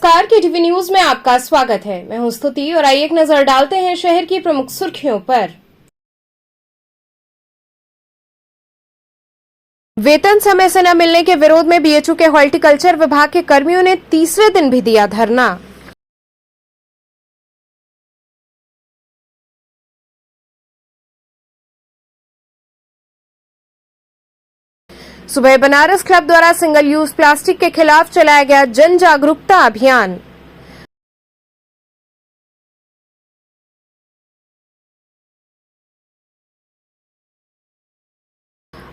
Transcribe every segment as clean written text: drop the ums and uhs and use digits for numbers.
नमस्कार, KTV news में आपका स्वागत है। मैं हूं स्तुति और आइए एक नजर डालते हैं शहर की प्रमुख सुर्खियों पर। वेतन समय से न मिलने के विरोध में बीएचयू के हॉर्टिकल्चर विभाग के कर्मियों ने तीसरे दिन भी दिया धरना। सुबह बनारस क्लब द्वारा सिंगल यूज प्लास्टिक के खिलाफ चलाया गया जन जागरूकता अभियान।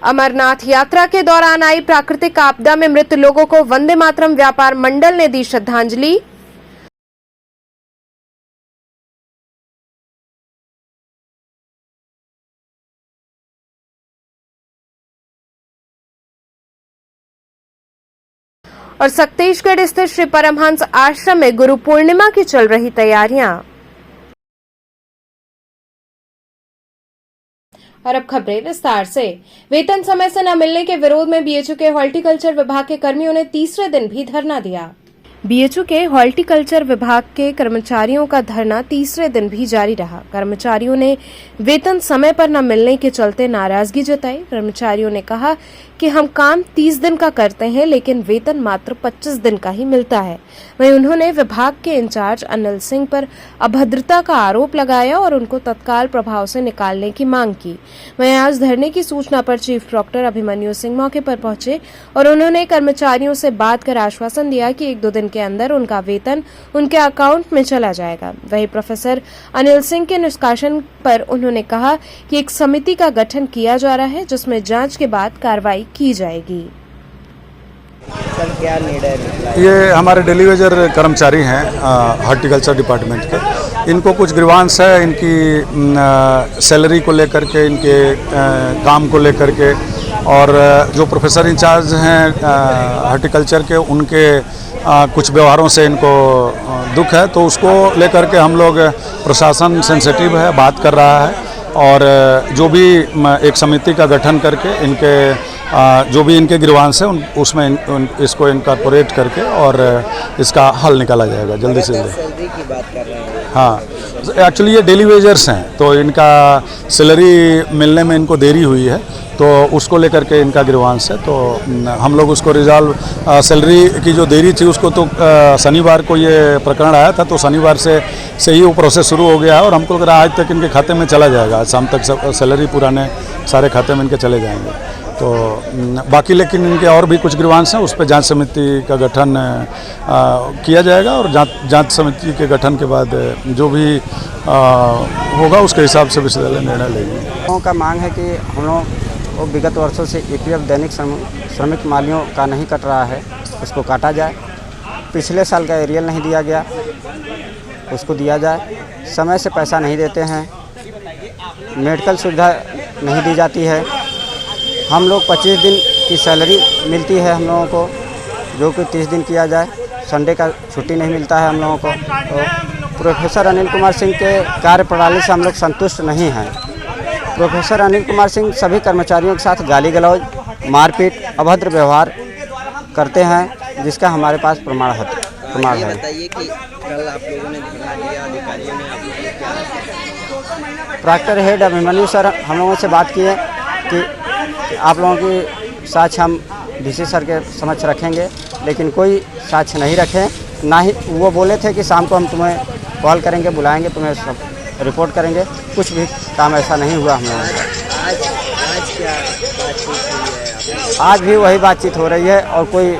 अमरनाथ यात्रा के दौरान आई प्राकृतिक आपदा में मृत लोगों को वंदे मातरम व्यापार मंडल ने दी श्रद्धांजलि। और शक्तिशगढ़ स्थित श्री परमहंस आश्रम में गुरु पूर्णिमा की चल रही तैयारियां। और अब खबरें विस्तार से। वेतन समय से न मिलने के विरोध में बीएचयू के हॉर्टिकल्चर विभाग के कर्मियों ने तीसरे दिन भी धरना दिया। बीएचयू के हॉर्टिकल्चर विभाग के कर्मचारियों का धरना तीसरे दिन भी जारी रहा। कर्मचारियों ने वेतन समय पर न मिलने के चलते नाराजगी जताई। कर्मचारियों ने कहा कि हम काम 30 दिन का करते हैं, लेकिन वेतन मात्र 25 दिन का ही मिलता है। वहीं उन्होंने विभाग के इंचार्ज अनिल सिंह पर अभद्रता का आरोप लगाया और उनको तत्काल प्रभाव से निकालने की मांग की। वहीं आज धरने की सूचना पर चीफ डॉक्टर अभिमन्यु सिंह मौके पर पहुंचे और उन्होंने कर्मचारियों से बात कर आश्वासन दिया कि 1-2 दिन के अंदर उनका वेतन उनके अकाउंट में चला जाएगा। वहीं प्रोफेसर अनिल सिंह के निष्कासन पर उन्होंने कहा कि एक समिति का गठन किया जा रहा है, जिसमें जांच के बाद कार्रवाई की जाएगी। सर, क्या निर्णय निकला? ये हमारे डेली वेजर कर्मचारी हैं हॉर्टिकल्चर डिपार्टमेंट के। इनको कुछ ग्रीवांस है इनकी सैलरी को लेकर के, इनके काम को लेकर के, और जो प्रोफेसर इंचार्ज हैं हॉर्टिकल्चर के, उनके कुछ व्यवहारों से इनको दुख है। तो उसको लेकर के हम लोग, प्रशासन सेंसिटिव है, बात कर रहा है, और जो भी एक समिति का गठन करके इनके जो भी इनके ग्रीवांस है उसमें इसको इनकॉर्पोरेट करके और इसका हल निकाला जाएगा जल्दी से जल्दी। सैलरी की बात कर रहे हैं। हाँ, एक्चुअली ये डेली वेजर्स हैं, तो इनका सैलरी मिलने में इनको देरी हुई है, तो उसको लेकर के इनका ग्रीवांस है। तो हम लोग उसको रिजॉल्व, सैलरी की जो देरी थी उसको तो शनिवार को ये प्रकरण आया था, तो शनिवार से ही वो प्रोसेस शुरू हो गया है, और हमको लग रहा है आज तक इनके खाते में चला जाएगा। आज शाम तक सैलरी पुराने सारे खाते में इनके चले जाएंगे। तो बाकी लेकिन इनके और भी कुछ ग्रीवांस हैं, उस पर जांच समिति का गठन किया जाएगा, और जांच समिति के गठन के बाद जो भी होगा उसके हिसाब से विश्वविद्यालय निर्णय लेगी। लोगों का मांग है कि हम लोग विगत वर्षों से ईपीएफ दैनिक श्रमिक मालियों का नहीं कट रहा है, उसको काटा जाए। पिछले साल का एरियल नहीं दिया गया, उसको दिया जाए। समय से पैसा नहीं देते हैं, मेडिकल सुविधा नहीं दी जाती है। हम लोग 25 दिन की सैलरी मिलती है हम लोगों को, जो कि 30 दिन किया जाए। संडे का छुट्टी नहीं मिलता है हम लोगों को। तो प्रोफेसर अनिल कुमार सिंह के कार्यप्रणाली से हम लोग संतुष्ट नहीं हैं। प्रोफेसर अनिल कुमार सिंह सभी कर्मचारियों के साथ गाली गलौज, मारपीट, अभद्र व्यवहार करते हैं, जिसका हमारे पास प्रमाण है। बताइए कि कल आप लोगों ने धरना दिया, अधिकारियों ने आप लोगों ने क्या? ट्रैक्टर हेड अभिमन्यु सर हम लोगों से बात की है कि आप लोगों की साक्ष्य हम डीसी सर के समक्ष रखेंगे, लेकिन कोई साक्ष्य नहीं रखे। ना ही वो बोले थे कि शाम को हम तुम्हें कॉल करेंगे, बुलाएंगे, तुम्हें सब रिपोर्ट करेंगे। कुछ भी काम ऐसा नहीं हुआ हम लोगों का। आज क्या बातचीत हुई है? आज भी वही बातचीत हो रही है और कोई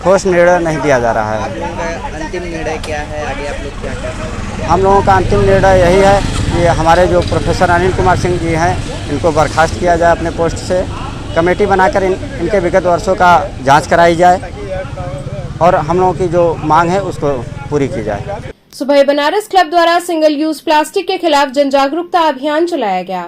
ठोस निर्णय नहीं दिया जा रहा है। आप लोगों का अंतिम निर्णय क्या है? आगे आप लोग क्या कर रहे हैं? हम लोगों का अंतिम निर्णय यही है कि हमारे जो प्रोफेसर अनिल कुमार सिंह जी हैं, इनको बर्खास्त किया जाए अपने पोस्ट से। कमेटी बनाकर इनके विगत वर्षों का जांच कराई जाए, और हम लोगों की जो मांग है उसको पूरी की जाए। सुबह बनारस क्लब द्वारा सिंगल यूज प्लास्टिक के खिलाफ जन जागरूकता अभियान चलाया गया।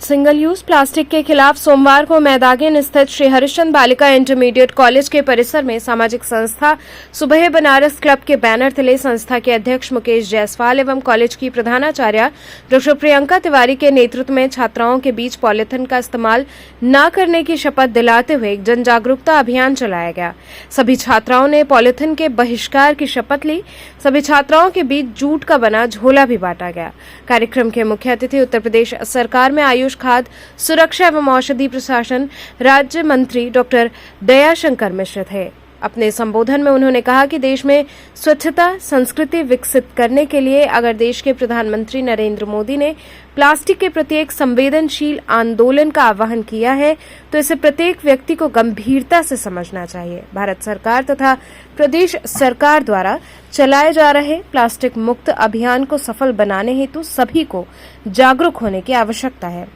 सिंगल यूज प्लास्टिक के खिलाफ सोमवार को मैदागिन स्थित श्री हरिश्चंद्र बालिका इंटरमीडिएट कॉलेज के परिसर में सामाजिक संस्था सुबह बनारस क्लब के बैनर तले संस्था के अध्यक्ष मुकेश जायसवाल एवं कॉलेज की प्रधानाचार्य डॉ प्रियंका तिवारी के नेतृत्व में छात्राओं के बीच पॉलिथीन का इस्तेमाल न करने की शपथ दिलाते हुए एक जन जागरूकता अभियान चलाया गया। सभी छात्राओं ने पॉलिथीन के बहिष्कार की शपथ ली। सभी छात्राओं के बीच जूट का बना झोला भी बांटा गया। कार्यक्रम के मुख्य अतिथि उत्तर प्रदेश सरकार में आयुष खाद्य सुरक्षा एवं औषधि प्रशासन राज्य मंत्री डॉक्टर दयाशंकर मिश्र थे। अपने संबोधन में उन्होंने कहा कि देश में स्वच्छता संस्कृति विकसित करने के लिए अगर देश के प्रधानमंत्री नरेंद्र मोदी ने प्लास्टिक के प्रति एक संवेदनशील आंदोलन का आह्वान किया है तो इसे प्रत्येक व्यक्ति को गंभीरता से समझना चाहिए। भारत सरकार तथा प्रदेश सरकार द्वारा चलाए जा रहे प्लास्टिक मुक्त अभियान को सफल बनाने हेतु सभी को जागरूक होने की आवश्यकता है।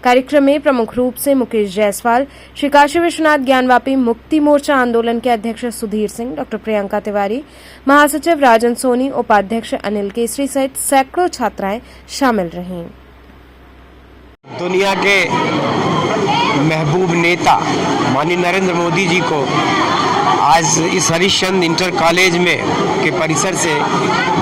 कार्यक्रम में प्रमुख रूप से मुकेश जायसवाल, श्री काशी विश्वनाथ ज्ञानवापी मुक्ति मोर्चा आंदोलन के अध्यक्ष सुधीर सिंह, डॉ प्रियंका तिवारी, महासचिव राजन सोनी, उपाध्यक्ष अनिल केसरी सहित सैकड़ों छात्राएं शामिल रहीं। दुनिया के महबूब नेता माननीय नरेंद्र मोदी जी को आज इस हरिश्चंद्र इंटर कॉलेज में के परिसर से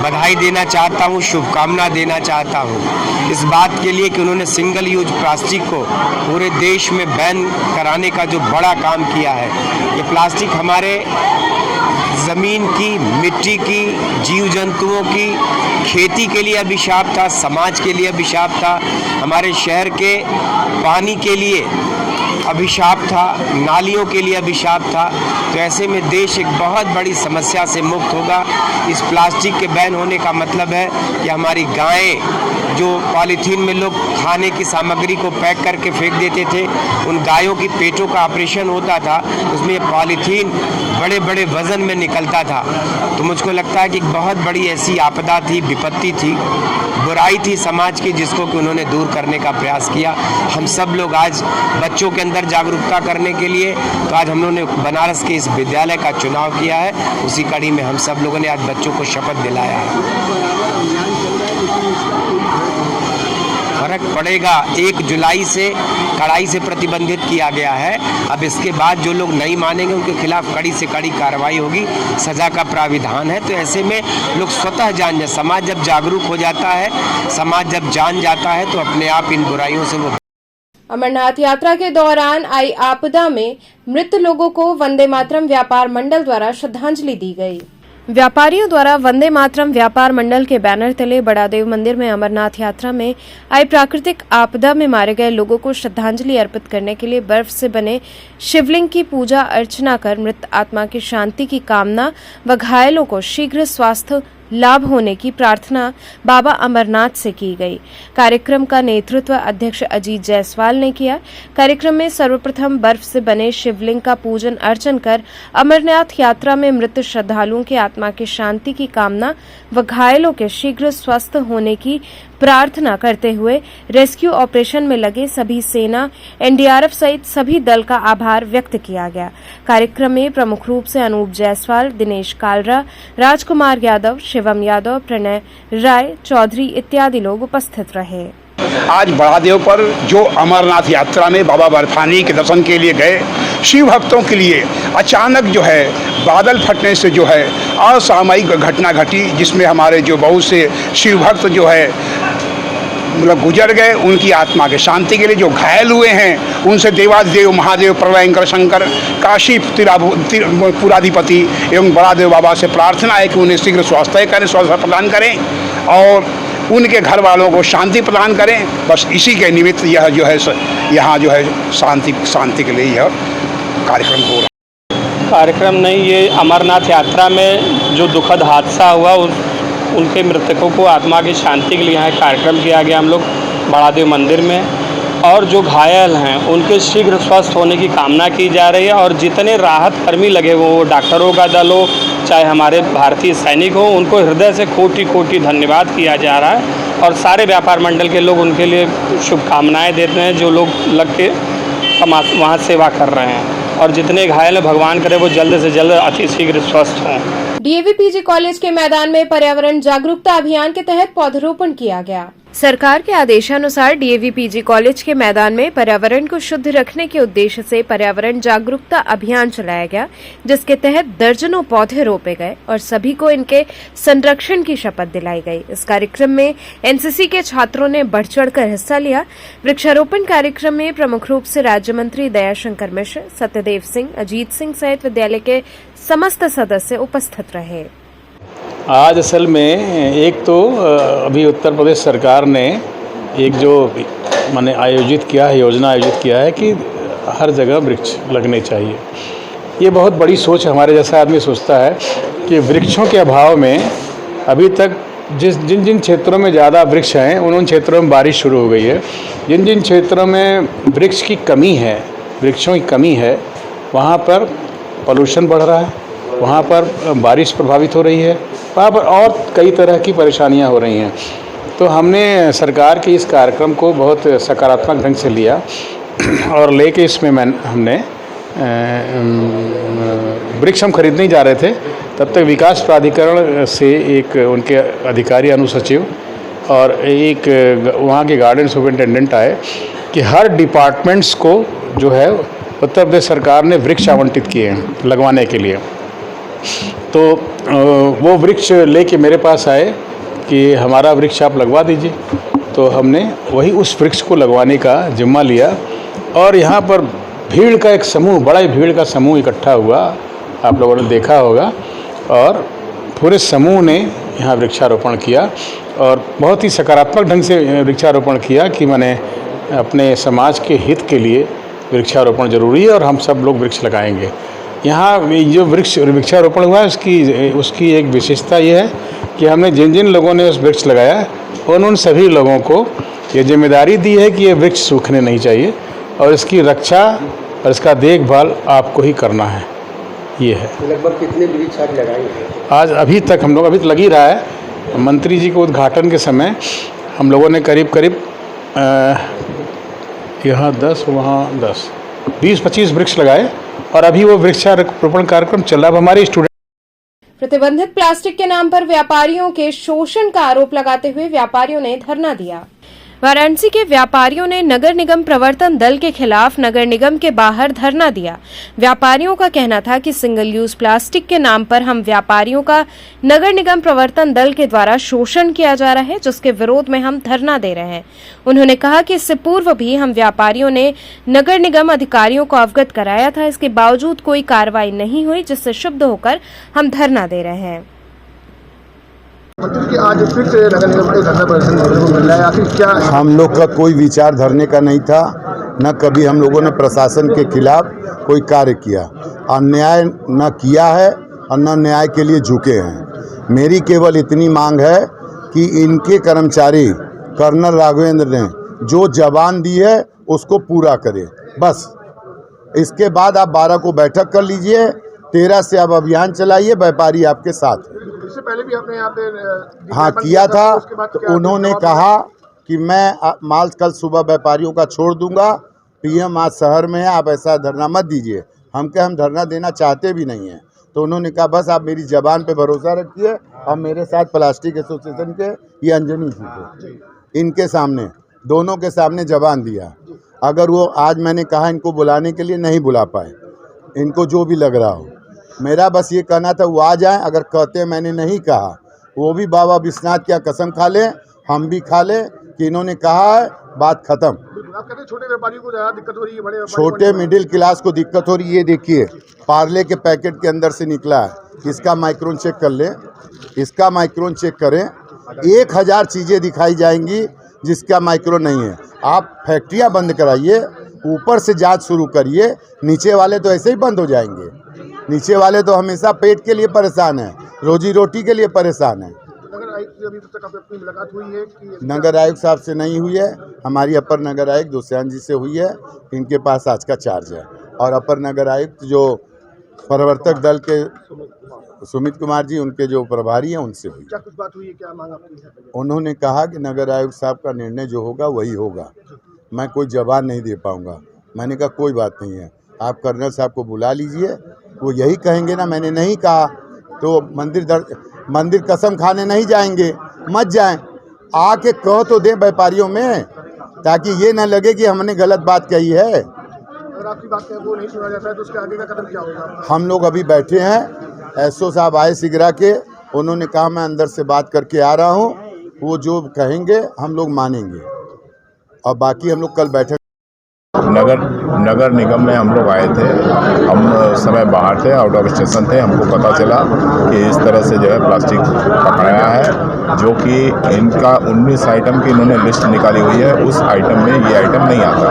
बधाई देना चाहता हूँ, शुभकामना देना चाहता हूँ इस बात के लिए कि उन्होंने सिंगल यूज प्लास्टिक को पूरे देश में बैन कराने का जो बड़ा काम किया है। ये प्लास्टिक हमारे ज़मीन की, मिट्टी की, जीव जंतुओं की, खेती के लिए अभिशाप था, समाज के लिए अभिशाप था, हमारे शहर के पानी के लिए अभिशाप था, नालियों के लिए अभिशाप था। तो ऐसे में देश एक बहुत बड़ी समस्या से मुक्त होगा। इस प्लास्टिक के बैन होने का मतलब है कि हमारी गायें जो पॉलीथीन में लोग खाने की सामग्री को पैक करके फेंक देते थे, उन गायों की पेटों का ऑपरेशन होता था, उसमें पॉलीथीन बड़े बड़े वजन में निकलता था। तो मुझको लगता है कि बहुत बड़ी ऐसी आपदा थी, विपत्ति थी, बुराई थी समाज की, जिसको कि उन्होंने दूर करने का प्रयास किया। हम सब लोग आज बच्चों के अंदर जागरूकता करने के लिए तो आज हम लोगों ने बनारस के इस विद्यालय का चुनाव किया है। उसी कड़ी में हम सब लोगों ने आज बच्चों को शपथ दिलाया है। फर्क पड़ेगा, 1 जुलाई से कड़ाई से प्रतिबंधित किया गया है। अब इसके बाद जो लोग नहीं मानेंगे उनके खिलाफ कड़ी से कड़ी कार्रवाई होगी, सजा का प्राविधान है। तो ऐसे में लोग स्वतः जान जाए, समाज जब जागरूक हो जाता है, समाज जब जान जाता है तो अपने आप इन बुराइयों से वो। अमरनाथ यात्रा के दौरान आई आपदा में मृत लोगों को वंदे मातरम व्यापार मंडल द्वारा श्रद्धांजलि दी गई। व्यापारियों द्वारा वंदे मातरम व्यापार मंडल के बैनर तले बड़ादेव मंदिर में अमरनाथ यात्रा में आई प्राकृतिक आपदा में मारे गए लोगों को श्रद्धांजलि अर्पित करने के लिए बर्फ से बने शिवलिंग की पूजा अर्चना कर मृत आत्मा की शांति की कामना व घायलों को शीघ्र स्वास्थ्य लाभ होने की प्रार्थना बाबा अमरनाथ से की गई। कार्यक्रम का नेतृत्व अध्यक्ष अजीत जायसवाल ने किया। कार्यक्रम में सर्वप्रथम बर्फ से बने शिवलिंग का पूजन अर्चन कर अमरनाथ यात्रा में मृत श्रद्धालुओं की आत्मा की शांति की कामना व घायलों के शीघ्र स्वस्थ होने की प्रार्थना करते हुए रेस्क्यू ऑपरेशन में लगे सभी सेना, एनडीआरएफ सहित सभी दल का आभार व्यक्त किया गया। कार्यक्रम में प्रमुख रूप से अनूप जायसवाल, दिनेश कालरा, राजकुमार यादव, शिवम यादव, प्रणय राय चौधरी इत्यादि लोग उपस्थित रहे। आज बड़ादेव पर जो अमरनाथ यात्रा में बाबा बर्फानी के दर्शन के लिए गए शिव भक्तों के लिए अचानक जो है बादल फटने से जो है असामयिक घटना घटी, जिसमें हमारे जो बहुत से शिव भक्त जो है मतलब गुजर गए। उनकी आत्मा के शांति के लिए जो घायल हुए हैं उनसे देवाधिदेव महादेव प्रलयंकर शंकर काशी पुराधिपति एवं बड़ादेव बाबा से प्रार्थना है कि उन्हें शीघ्र स्वास्थ्य करें, स्वास्थ्य प्रदान करें और उनके घर वालों को शांति प्रदान करें। बस इसी के निमित्त यह जो है यहाँ जो है शांति के लिए यह कार्यक्रम हो रहा है। कार्यक्रम नहीं, ये अमरनाथ यात्रा में जो दुखद हादसा हुआ उनके मृतकों को आत्मा की शांति के लिए यहाँ कार्यक्रम किया गया हम लोग बड़ादेव मंदिर में। और जो घायल हैं उनके शीघ्र स्वस्थ होने की कामना की जा रही है। और जितने राहत कर्मी लगे वो डॉक्टरों का दल हो चाहे हमारे भारतीय सैनिक हो, उनको हृदय से कोटि कोटि धन्यवाद किया जा रहा है। और सारे व्यापार मंडल के लोग उनके लिए शुभकामनाएँ देते हैं जो लोग लग के वहाँ सेवा कर रहे हैं। और जितने घायल भगवान करे वो जल्द से जल्द अति शीघ्र स्वस्थ हों। डीएवी पीजी कॉलेज के मैदान में पर्यावरण जागरूकता अभियान के तहत पौधरोपण किया गया। सरकार के आदेशानुसार डीएवी पीजी कॉलेज के मैदान में पर्यावरण को शुद्ध रखने के उद्देश्य से पर्यावरण जागरूकता अभियान चलाया गया, जिसके तहत दर्जनों पौधे रोपे गए और सभी को इनके संरक्षण की शपथ दिलाई गई। इस कार्यक्रम में एनसीसी के छात्रों ने बढ़ चढ़कर हिस्सा लिया। वृक्षारोपण कार्यक्रम में प्रमुख रूप से राज्य मंत्री दयाशंकर मिश्र, सत्यदेव सिंह, अजीत सिंह सहित विद्यालय के समस्त सदस्य उपस्थित रहे। आज असल में एक तो अभी उत्तर प्रदेश सरकार ने एक जो माने आयोजित किया है, योजना आयोजित किया है कि हर जगह वृक्ष लगने चाहिए। ये बहुत बड़ी सोच हमारे जैसा आदमी सोचता है कि वृक्षों के अभाव में अभी तक जिन जिन क्षेत्रों में ज़्यादा वृक्ष हैं उन क्षेत्रों में बारिश शुरू हो गई है। जिन जिन क्षेत्रों में वृक्ष की कमी है, वृक्षों की कमी है, वहाँ पर पॉल्यूशन बढ़ रहा है, वहाँ पर बारिश प्रभावित हो रही है, वहाँ पर और कई तरह की परेशानियाँ हो रही हैं। तो हमने सरकार के इस कार्यक्रम को बहुत सकारात्मक ढंग से लिया और लेके इसमें हमने वृक्ष हम खरीदने जा रहे थे, तब तक विकास प्राधिकरण से एक उनके अधिकारी अनुसचिव और एक वहाँ के गार्डन सुपरिटेंडेंट आए कि हर डिपार्टमेंट्स को जो है उत्तर प्रदेश सरकार ने वृक्ष आवंटित किए हैं लगवाने के लिए। तो वो वृक्ष लेके मेरे पास आए कि हमारा वृक्ष आप लगवा दीजिए। तो हमने वही उस वृक्ष को लगवाने का जिम्मा लिया और यहाँ पर भीड़ का एक समूह, बड़ा ही भीड़ का समूह इकट्ठा हुआ, आप लोगों ने देखा होगा, और पूरे समूह ने यहाँ वृक्षारोपण किया और बहुत ही सकारात्मक ढंग से वृक्षारोपण किया कि मैंने अपने समाज के हित के लिए वृक्षारोपण ज़रूरी है और हम सब लोग वृक्ष लगाएंगे। यहाँ जो वृक्षारोपण हुआ है उसकी एक विशेषता ये है कि हमने जिन जिन लोगों ने उस वृक्ष लगाया उन सभी लोगों को ये जिम्मेदारी दी है कि ये वृक्ष सूखने नहीं चाहिए और इसकी रक्षा और इसका देखभाल आपको ही करना है। ये है। लगभग कितने वृक्ष आप लगाएंगे? आज अभी तक हम लोग तो लग ही रहा है। मंत्री जी के उद्घाटन के समय हम लोगों ने करीब यहाँ 10, वहाँ 10, 20-25 वृक्ष लगाए और अभी वो वृक्षारोपण कार्यक्रम चल रहा है। हमारे स्टूडेंट प्रतिबंधित प्लास्टिक के नाम पर व्यापारियों के शोषण का आरोप लगाते हुए व्यापारियों ने धरना दिया। वाराणसी के व्यापारियों ने नगर निगम प्रवर्तन दल के खिलाफ नगर निगम के बाहर धरना दिया। व्यापारियों का कहना था कि सिंगल यूज प्लास्टिक के नाम पर हम व्यापारियों का नगर निगम प्रवर्तन दल के द्वारा शोषण किया जा रहा है, जिसके विरोध में हम धरना दे रहे हैं। उन्होंने कहा कि इससे पूर्व भी हम व्यापारियों ने नगर निगम अधिकारियों को अवगत कराया था, इसके बावजूद कोई कार्रवाई नहीं हुई, जिससे क्षुब्ध होकर हम धरना दे रहे हैं। मंत्री जी, आज फिर से नगर निगम को धरना प्रदर्शन देखने को मिल रहा है, आखिर क्या? हम लोग का कोई विचार धरने का नहीं था, न कभी हम लोगों ने प्रशासन के खिलाफ कोई कार्य किया। अन्याय न किया है और न न्याय के लिए झुके हैं। मेरी केवल इतनी मांग है कि इनके कर्मचारी कर्नल राघवेंद्र ने जो जबान दी है उसको पूरा करें, बस। इसके बाद आप 12 को बैठक कर लीजिए, 13 से आप अभियान चलाइए, व्यापारी आपके साथ है। इससे पहले भी आपने यहाँ पे हाँ किया था, तो उन्होंने कहा कि मैं माल कल सुबह व्यापारियों का छोड़ दूंगा, पीएम आज शहर में है, आप ऐसा धरना मत दीजिए। हम धरना देना चाहते भी नहीं हैं। तो उन्होंने कहा बस आप मेरी जबान पे भरोसा रखिए। अब मेरे साथ प्लास्टिक एसोसिएशन के ये अंजनी जी थे, इनके सामने, दोनों के सामने जबान दिया। अगर वो आज मैंने कहा इनको बुलाने के लिए नहीं बुला पाए, इनको जो भी लग रहा हो, मेरा बस ये कहना था वो आ जाएं। अगर कहते मैंने नहीं कहा, वो भी बाबा विश्वनाथ क्या कसम खा लें, हम भी खा लें कि इन्होंने कहा है, बात खत्म। आप कहते हैं छोटे व्यापारियों को ज़्यादा दिक्कत हो रही है, बड़े छोटे मिडिल क्लास को दिक्कत हो रही है। ये देखिए पार्ले के पैकेट के अंदर से निकला है, इसका माइक्रोन चेक कर लें, इसका माइक्रोन चेक करें। 1000 चीज़ें दिखाई जाएंगी जिसका माइक्रोन नहीं है। आप फैक्ट्रियाँ बंद कराइए, ऊपर से जांच शुरू करिए, नीचे वाले तो ऐसे ही बंद हो जाएंगे। नीचे वाले तो हमेशा पेट के लिए परेशान है, रोजी रोटी के लिए परेशान है। नगर आयुक्त से अभी तक अपनी मुलाकात हुई है कि? नगर आयुक्त साहब से नहीं हुई है, हमारी अपर नगर आयुक्त दुष्यंत जी से हुई है। इनके पास आज का चार्ज है। और अपर नगर आयुक्त जो प्रवर्तक दल के सुमित कुमार जी, उनके जो प्रभारी हैं, उनसे हुई। क्या कुछ बात हुई है, क्या मांग आपकी है? उन्होंने कहा कि नगर आयुक्त साहब का निर्णय जो होगा वही होगा, मैं कोई जवाब नहीं दे पाऊँगा। मैंने कहा कोई बात नहीं है, आप कर्नल साहब को बुला लीजिए, वो यही कहेंगे ना मैंने नहीं कहा, तो मंदिर कसम खाने नहीं जाएंगे, मत जाएं। आके कह तो दे व्यापारियों में, ताकि ये ना लगे कि हमने गलत बात कही है। अगर आपकी बात वो नहीं सुना जाता है तो उसके आगे का कदम क्या होगा? हम लोग अभी बैठे हैं, एसओ साहब आए सिगरा के, उन्होंने कहा मैं अंदर से बात करके आ रहा हूँ, वो जो कहेंगे हम लोग मानेंगे, और बाकी हम लोग कल बैठक। नगर निगम में हम लोग आए थे, हम समय बाहर थे, आउट ऑफ स्टेशन थे। हमको पता चला कि इस तरह से जो है प्लास्टिक पकड़ाया है, जो कि इनका 19 आइटम की इन्होंने लिस्ट निकाली हुई है, उस आइटम में ये आइटम नहीं आता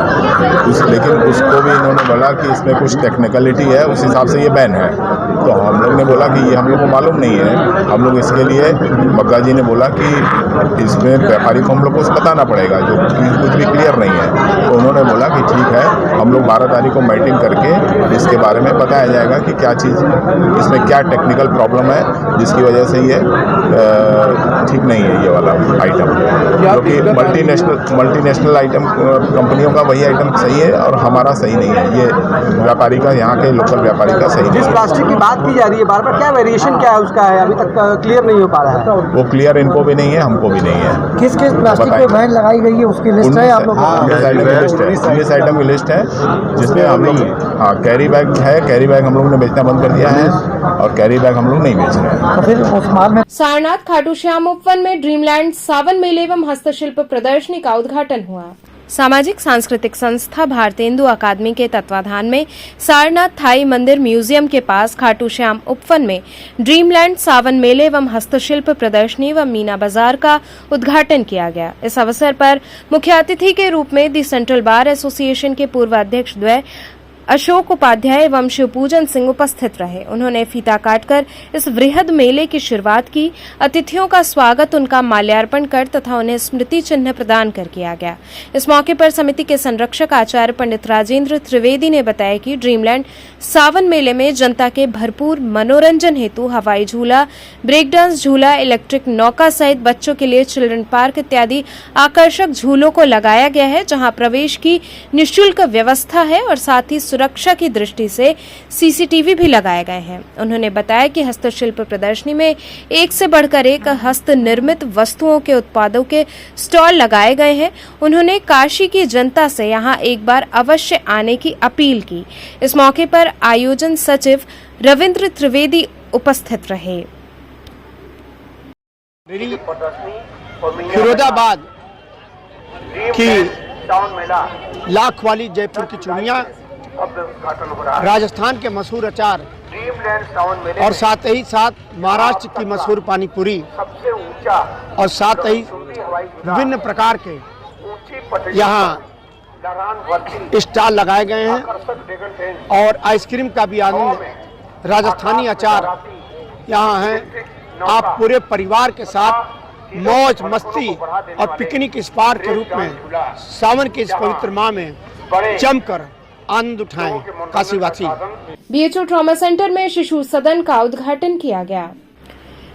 लेकिन उसको भी इन्होंने बोला कि इसमें कुछ टेक्निकलिटी है, उस हिसाब से ये बैन है। तो हम लोग ने बोला कि ये हम लोग को मालूम नहीं है, हम लोग इसके लिए बग्गा जी ने बोला कि इसमें व्यापारी को हम लोग को बताना पड़ेगा, जो कुछ भी क्लियर नहीं है। तो उन्होंने बोला कि ठीक है, हम लोग 12 तारीख को मीटिंग करके इसके बारे में बताया जाएगा कि क्या चीज़ इसमें क्या टेक्निकल प्रॉब्लम है जिसकी वजह से ये ठीक नहीं है ये वाला आइटम, क्योंकि मल्टीनेशनल आइटम कंपनियों का वही आइटम सही है और हमारा सही नहीं है। ये व्यापारी का, यहाँ के लोकल व्यापारी का सही नहीं है। जिस प्लास्टिक की बात की जा रही है बार बार, क्या वेरिएशन क्या है उसका है, अभी तक क्लियर नहीं हो पा रहा है। वो क्लियर इनको भी नहीं है, हमको भी नहीं है। किस किस प्लास्टिक पे बैन लगाई गई है उसकी लिस्ट है आप लोग? 19 आइटम की लिस्ट है, जिसमें हम लोग कैरी बैग है, कैरी बैग हम लोग ने बेचना बंद कर दिया है और कैरी बैग हम लोग नहीं बेच रहे हैं। तो फिर उस माल में सारनाथ खाटू श्याम उपवन में ड्रीमलैंड सावन मेले एवं हस्तशिल्प प्रदर्शनी का उद्घाटन हुआ। सामाजिक सांस्कृतिक संस्था भारतेंदु अकादमी के तत्वाधान में सारनाथ थाई मंदिर म्यूजियम के पास खाटू श्याम उपवन में ड्रीमलैंड सावन मेले एवं हस्तशिल्प प्रदर्शनी एवं मीना बाजार का उद्घाटन किया गया। इस अवसर पर मुख्य अतिथि के रूप में दी सेंट्रल बार एसोसिएशन के पूर्व अध्यक्ष द्वय अशोक उपाध्याय एवं शिवपूजन सिंह उपस्थित रहे। उन्होंने फीता काटकर इस वृहद मेले की शुरुआत की। अतिथियों का स्वागत उनका माल्यार्पण कर तथा उन्हें स्मृति चिन्ह प्रदान कर किया गया। इस मौके पर समिति के संरक्षक आचार्य पंडित राजेंद्र त्रिवेदी ने बताया कि ड्रीमलैंड सावन मेले में जनता के भरपूर मनोरंजन हेतु हवाई झूला, ब्रेक डांस झूला, इलेक्ट्रिक नौका सहित बच्चों के लिए चिल्ड्रन पार्क इत्यादि आकर्षक झूलों को लगाया गया है, जहां प्रवेश की निःशुल्क व्यवस्था है और साथ ही सुरक्षा की दृष्टि से सीसीटीवी भी लगाए गए हैं। उन्होंने बताया कि हस्तशिल्प प्रदर्शनी में एक से बढ़कर एक हस्त निर्मित वस्तुओं के उत्पादों के स्टॉल लगाए गए हैं। उन्होंने काशी की जनता से यहां एक बार अवश्य आने की अपील की। इस मौके पर आयोजन सचिव रविंद्र त्रिवेदी उपस्थित रहे। फिरोजाबाद की लाख वाली जयपुर की चूड़ियाँ, राजस्थान के मशहूर अचार और साथ ही साथ महाराष्ट्र की मशहूर पानी पूरी और साथ ही विभिन्न प्रकार के यहाँ स्टॉल लगाए गए हैं और आइसक्रीम का भी आनंद, राजस्थानी अचार यहाँ है। आप पूरे परिवार के साथ मौज मस्ती और पिकनिक स्पॉट के रूप में सावन के इस पवित्र माह में जमकर आनंद उठाएं काशीवासी। बीएचयू ट्रॉमा सेंटर में शिशु सदन का उद्घाटन किया गया।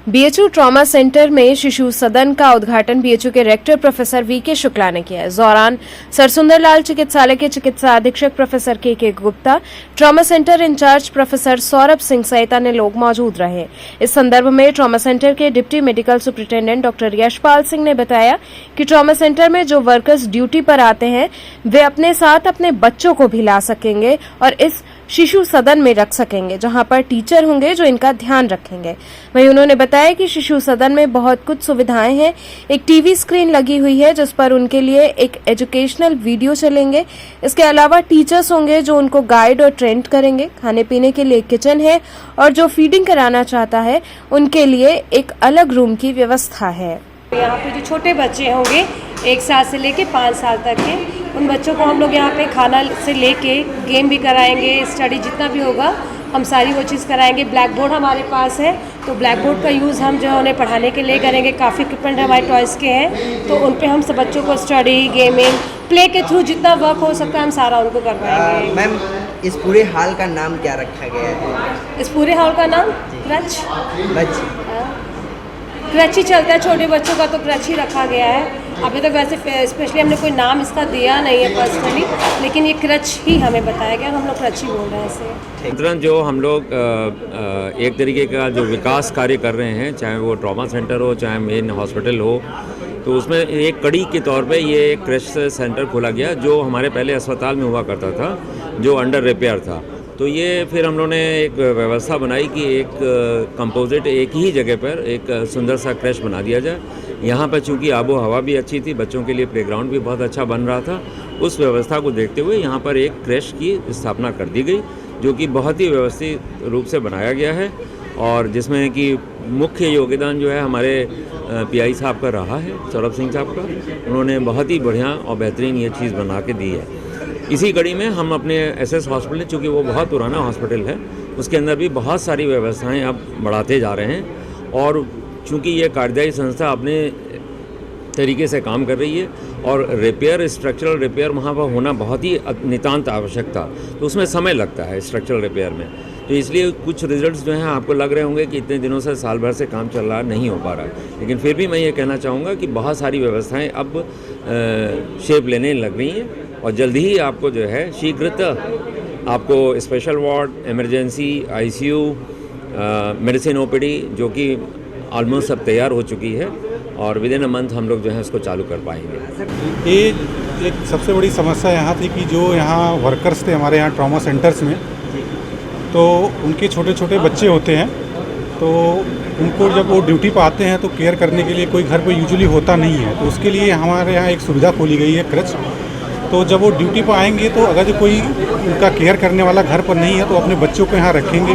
बीएचयू ट्रॉमा सेंटर में शिशु सदन का उद्घाटन बीएचयू के रेक्टर प्रोफेसर वीके शुक्ला ने किया। इस दौरान सरसुंदर लाल चिकित्सालय के चिकित्सा अधीक्षक professor K Gupta, trauma centre incharge professor Saurabh Singh सहित अन्य लोग मौजूद रहे। इस संदर्भ में ट्रॉमा सेंटर के deputy medical superintendent doctor Yashpal Singh ने बताया कि ट्रॉमा सेंटर में जो वर्कर्स ड्यूटी पर आते हैं वे अपने साथ अपने बच्चों को भी ला सकेंगे और इस शिशु सदन में रख सकेंगे, जहां पर टीचर होंगे जो इनका ध्यान रखेंगे। वहीं उन्होंने बताया कि शिशु सदन में बहुत कुछ सुविधाएं हैं। एक टीवी स्क्रीन लगी हुई है जिस पर उनके लिए एक एजुकेशनल वीडियो चलेंगे। इसके अलावा टीचर्स होंगे जो उनको गाइड और ट्रेन करेंगे। खाने पीने के लिए किचन है और जो फीडिंग कराना चाहता है उनके लिए एक अलग रूम की व्यवस्था है। यहाँ पे जो छोटे बच्चे होंगे 1 साल से लेके 5 साल तक के, उन बच्चों को हम लोग यहाँ पे खाना से लेके गेम भी कराएंगे, स्टडी जितना भी होगा हम सारी वो चीज़ कराएंगे। ब्लैक बोर्ड हमारे पास है तो ब्लैक बोर्ड का यूज़ हम जो है उन्हें पढ़ाने के लिए करेंगे। काफ़ी इक्विपमेंट हमारे टॉयज़ के हैं तो उन पे हम सब बच्चों को स्टडी, गेमिंग, प्ले के थ्रू जितना वर्क हो सकता है हम सारा उनको करवाएंगे। मैम, इस पूरे हॉल का नाम क्या रखा गया है? इस पूरे हॉल का नाम क्रच क्रच ही चलता है। छोटे बच्चों का तो क्रच ही रखा गया है। अभी तक वैसे स्पेशली हमने कोई नाम इसका दिया नहीं है पर्सनली, लेकिन ये क्रच ही हमें बताया गया, हम लोग क्रच ही बोल रहे हैं इसे। जो हम लोग एक तरीके का जो विकास कार्य कर रहे हैं, चाहे वो ट्रॉमा सेंटर हो, चाहे मेन हॉस्पिटल हो, तो उसमें एक कड़ी के तौर पे ये एक क्रैश सेंटर खोला गया जो हमारे पहले अस्पताल में हुआ करता था, जो अंडर रिपेयर था। तो ये फिर हम लोगों ने एक व्यवस्था बनाई कि एक कंपोजिट एक ही जगह पर एक सुंदर सा क्रैश बना दिया जाए। यहाँ पर चूँकि आबो हवा भी अच्छी थी, बच्चों के लिए प्लेग्राउंड भी बहुत अच्छा बन रहा था, उस व्यवस्था को देखते हुए यहाँ पर एक क्रैश की स्थापना कर दी गई, जो कि बहुत ही व्यवस्थित रूप से बनाया गया है और जिसमें कि मुख्य योगदान जो है हमारे पीआई साहब का रहा है, सौरभ सिंह साहब का। उन्होंने बहुत ही बढ़िया और बेहतरीन ये चीज़ बना के दी है। इसी कड़ी में हम अपने एसएस हॉस्पिटल, चूँकि वो बहुत पुराना हॉस्पिटल है, उसके अंदर भी बहुत सारी व्यवस्थाएं अब बढ़ाते जा रहे हैं और चूँकि ये कार्यदायी संस्था अपने तरीके से काम कर रही है और रिपेयर, स्ट्रक्चरल रिपेयर वहाँ पर होना बहुत ही नितांत आवश्यक था, तो उसमें समय लगता है स्ट्रक्चरल रिपेयर में। तो इसलिए कुछ रिजल्ट्स जो हैं आपको लग रहे होंगे कि इतने दिनों से साल भर से काम चल रहा नहीं हो पा रहा है, लेकिन फिर भी मैं ये कहना चाहूँगा कि बहुत सारी व्यवस्थाएं अब शेप लेने लग रही हैं और जल्दी ही आपको जो है शीघ्रतः आपको special ward, emergency, ICU, medicine OPD जो कि ऑलमोस्ट सब तैयार हो चुकी है और विद इन अ मंथ हम लोग जो है उसको चालू कर पाएंगे। ये एक सबसे बड़ी समस्या यहाँ थी कि जो यहाँ वर्कर्स थे हमारे यहाँ ट्रॉमा सेंटर्स में, तो उनके छोटे छोटे बच्चे होते हैं, तो उनको जब वो ड्यूटी पर आते हैं तो केयर करने के लिए कोई घर पर यूजुअली होता नहीं है, तो उसके लिए हमारे यहाँ एक सुविधा खोली गई है क्रच। तो जब वो ड्यूटी पर आएंगे तो अगर जो कोई उनका केयर करने वाला घर पर नहीं है तो अपने बच्चों को यहाँ रखेंगे।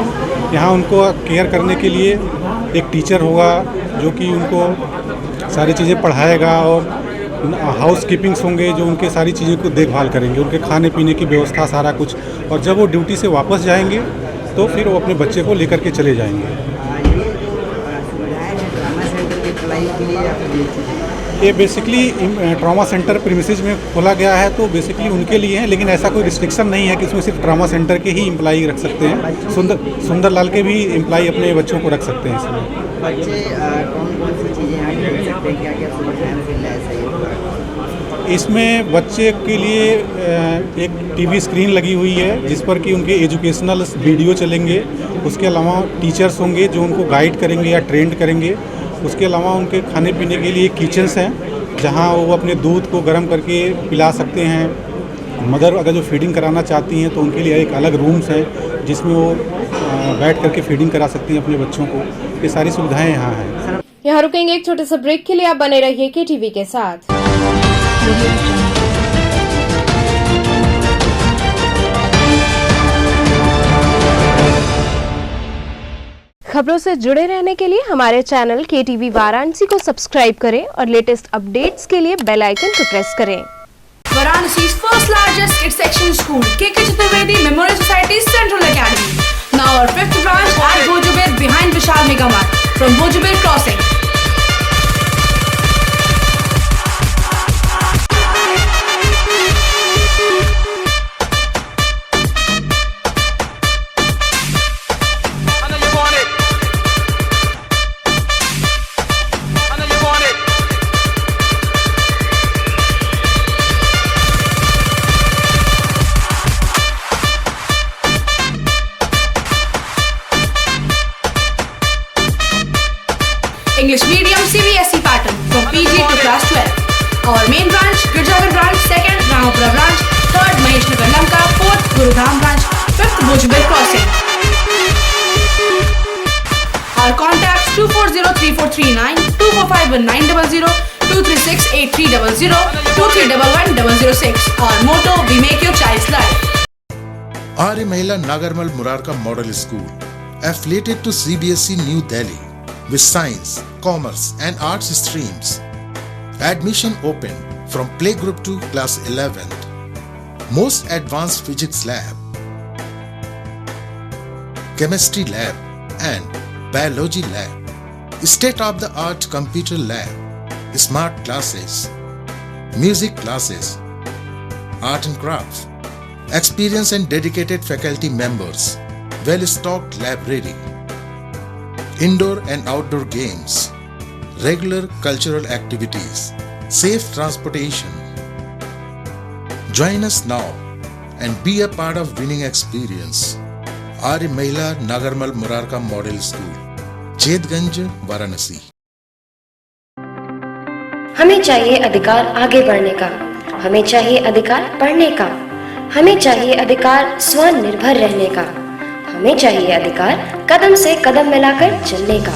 यहाँ उनको केयर करने के लिए एक टीचर होगा जो कि उनको सारी चीज़ें पढ़ाएगा और हाउस कीपिंग्स होंगे जो उनके सारी चीज़ों को देखभाल करेंगे, उनके खाने पीने की व्यवस्था सारा कुछ। और जब वो ड्यूटी से वापस जाएंगे तो फिर वो अपने बच्चे को लेकर के चले जाएंगे। ये बेसिकली ट्रॉमा सेंटर प्रीमिसेस में खोला गया है, तो बेसिकली उनके लिए है, लेकिन ऐसा कोई रिस्ट्रिक्शन नहीं है कि इसमें सिर्फ ट्रॉमा सेंटर के ही एम्प्लॉई रख सकते हैं। सुंदरलाल के भी एम्प्लॉई अपने बच्चों को रख सकते हैं इसमें। बच्चे कौन सी चीज़ें यहाँ खेल सकते हैं, क्या क्या सुविधाएं मिल रहा है? इसमें बच्चे के लिए एक टीवी स्क्रीन लगी हुई है जिस पर कि उनके एजुकेशनल वीडियो चलेंगे। उसके अलावा टीचर्स होंगे जो उनको गाइड करेंगे या ट्रेंड करेंगे। उसके अलावा उनके खाने पीने के लिए किचन्स हैं जहां वो अपने दूध को गर्म करके पिला सकते हैं। मदर अगर जो फीडिंग कराना चाहती हैं तो उनके लिए एक अलग रूम्स हैं जिसमें वो बैठ करके फीडिंग करा सकती हैं अपने बच्चों को। ये सारी सुविधाएं यहाँ हैं। यहाँ रुकेंगे एक छोटे से ब्रेक के लिए, आप बने रहिए केटीवी के साथ। खबरों से जुड़े रहने के लिए हमारे चैनल केटीवी वाराणसी को सब्सक्राइब करें और लेटेस्ट अपडेट्स के लिए बेल आइकन को प्रेस करें। Varanasi's first largest kid section school, KK Chaturvedi Memorial Society Central Academy. Now our 5th branch at Bhojubir behind Vishal Mega Mart from Bhojubir Crossing. English medium CBSE pattern from PG to class 12. Our main branch, Girjagar branch, 2nd Ramapura branch, 3rd Maheshnagar Lanka, 4th Gurudham branch, 5th Bhojubir Crossing. Our contacts 2403439, 2451900, 2368300, 231106. Our motto, we make your child's life. Arya Mahila Nagarmal Murarka Model School, affiliated to CBSE New Delhi, with science, commerce and arts streams. Admission open from playgroup to class 11th. Most advanced physics lab, chemistry lab and biology lab, state-of-the-art computer lab, smart classes, music classes, art and crafts, experienced and dedicated faculty members, well-stocked library, indoor and outdoor games, regular cultural activities, safe transportation. Join us now and be a part of winning experience. Arya Mahila Nagarmal Murarka Model School, Chetganj, Varanasi. हमें चाहिए अधिकार आगे बढ़ने का, हमें चाहिए अधिकार पढ़ने का, हमें चाहिए अधिकार स्वनिर्भर रहने का, हमें चाहिए अधिकार कदम से कदम मिलाकर चलने का।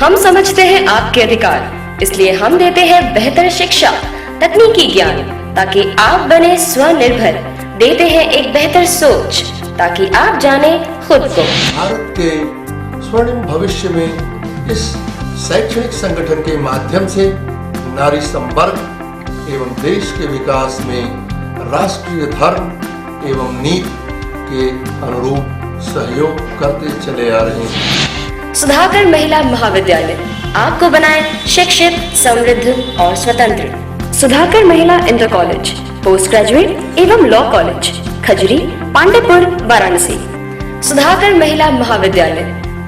हम समझते हैं आपके अधिकार, इसलिए हम देते हैं बेहतर शिक्षा, तकनीकी ज्ञान, ताकि आप बने स्वनिर्भर। देते हैं एक बेहतर सोच, ताकि आप जाने खुद को। भारत के स्वर्णिम भविष्य में इस शैक्षणिक संगठन के माध्यम से नारी संवर्ग एवं देश के विकास में राष्ट्रीय धर्म एवं नीति के अनुरूप सहयोग करते चले आ रहे हैं। सुधाकर महिला महाविद्यालय आपको बनाए शिक्षित, समृद्ध और स्वतंत्र। सुधाकर महिला इंटर कॉलेज, पोस्ट ग्रेजुएट एवं लॉ कॉलेज, खजरी, पांडेपुर, वाराणसी। सुधाकर महिला महाविद्यालय,